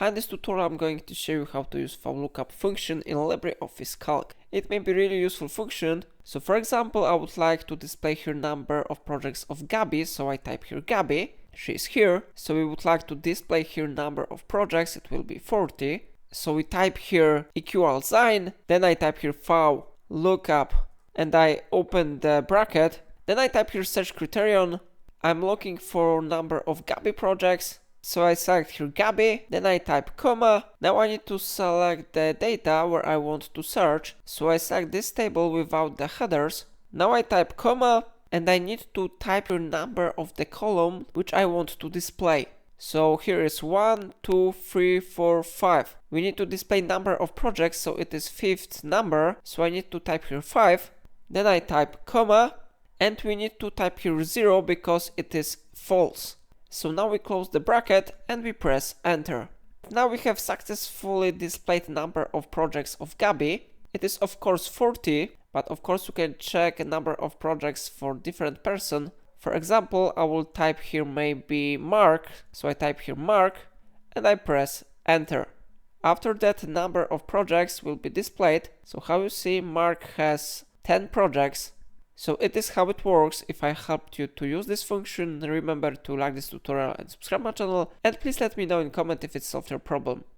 In this tutorial I'm going to show you how to use VLOOKUP function in LibreOffice Calc. It may be really useful function. So for example, I would like to display here number of projects of Gabi, so I type here Gabi, she is here. So we would like to display here number of projects, it will be 40. So we type here equal sign, then I type here VLOOKUP and I open the bracket. Then I type here search criterion. I'm looking for number of Gabi projects. So I select here Gabi, then I type comma. Now I need to select the data where I want to search. So I select this table without the headers. Now I type comma and I need to type your number of the column which I want to display. So here is 1, 2, 3, 4, 5. We need to display number of projects, so it is fifth number. So I need to type here 5. Then I type comma and we need to type here 0 because it is false. So now we close the bracket and we press enter. Now we have successfully displayed number of projects of Gabi. It is of course 40, but of course you can check a number of projects for different person. For example, I will type here maybe Mark. So I type here Mark and I press enter. After that, number of projects will be displayed. So how you see, Mark has 10 projects. So it is how it works. If I helped you to use this function, remember to like this tutorial and subscribe my channel, and please let me know in comment if it solved your problem.